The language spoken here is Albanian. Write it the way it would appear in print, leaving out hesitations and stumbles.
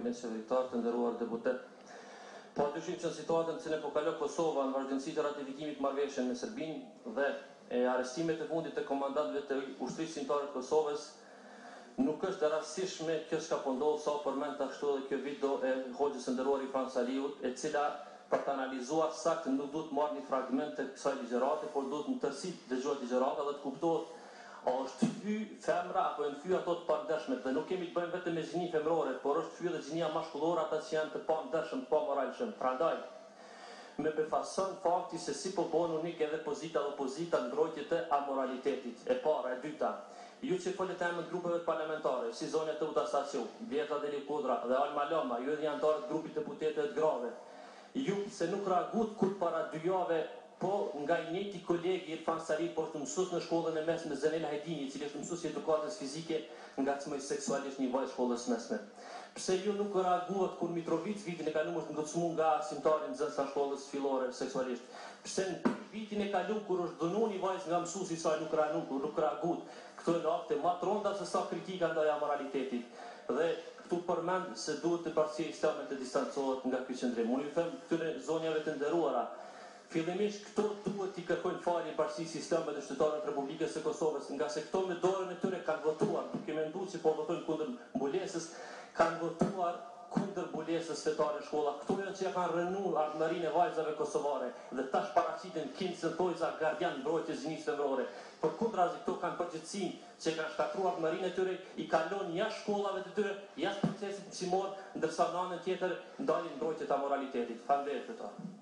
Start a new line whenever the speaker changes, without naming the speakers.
kabinet qeveritar, të nderuar deputet. Po dyshim që në situatën që ne po kalon Kosova në vazhdimsi të ratifikimit marrëveshjen me Serbinë dhe arestimet e fundit të komandantëve të ushtrisë shqiptare të Kosovës, nuk është e rastësishme kjo çka po ndodh sa përmend ashtu edhe kjo video e hoxhës së nderuar Ifran Saliut, e cila për të analizuar saktë nuk duhet marrë një fragment të kësaj ligjërate, por duhet në tërësi të dëgjohet ligjërata dhe të kuptohet a është fy femra apo janë fy ato të pandershme, dhe nuk kemi të bëjmë vetëm me gjini femrore, por është fy dhe gjinia mashkullore ata që janë të pandershëm, të pamoralshëm. Prandaj me befason fakti se si po bën unik edhe pozita dhe opozita ndrojtje të amoralitetit. E para, e dyta, ju që folet e emën grupeve parlamentare, si zonja të Utasaciu, Vjeta Deli Kudra dhe Alma Loma, ju edhe janë anëtarët grupit të deputetëve të grave, ju se nuk reagut kur para 2 jave, po nga i njëjti kolegi Irfan Sali, por të mësues në shkollën e mesme Zenela Hedini, i cili është mësues i edukatës fizike, ngacmoi seksualisht një vajzë shkollës mesme. Pse ju nuk reaguat kur Mitrovic vitin e kaluar është ngacmuar nga arsimtari nxënës së shkollës fillore seksualisht? Pse në vitin e kaluar kur është dhunuar një vajzë nga mësuesi i saj nuk reaguat? Këto janë akte më të rënda se sa kritika ndaj amoralitetit. Dhe këtu përmend se duhet të partia islame të distancohet nga ky qendrim. Unë ju them këtyre zonjave të nderuara, fillimisht këto duhet i kërkojnë falje partisë islame dhe qytetarëve të Republikës së Kosovës, nga se këto me dorën e tyre kanë votuar, duke menduar se po votojnë kundër mbulesës, kanë votuar kundër mbulesës fetare në shkolla. Këto janë që kanë rënuar ardhmërinë e vajzave kosovare dhe tash paraqiten Kinsen Tojza gardian mbrojtjes gjinisë femrore. Por kundrazi këto kanë përgjegjësinë që kanë shkatruar ardhmërinë e tyre, i kalon jashtë shkollave të tyre, jashtë procesit mësimor, ndërsa në anën tjetër ndalin mbrojtjet e moralitetit. Faleminderit.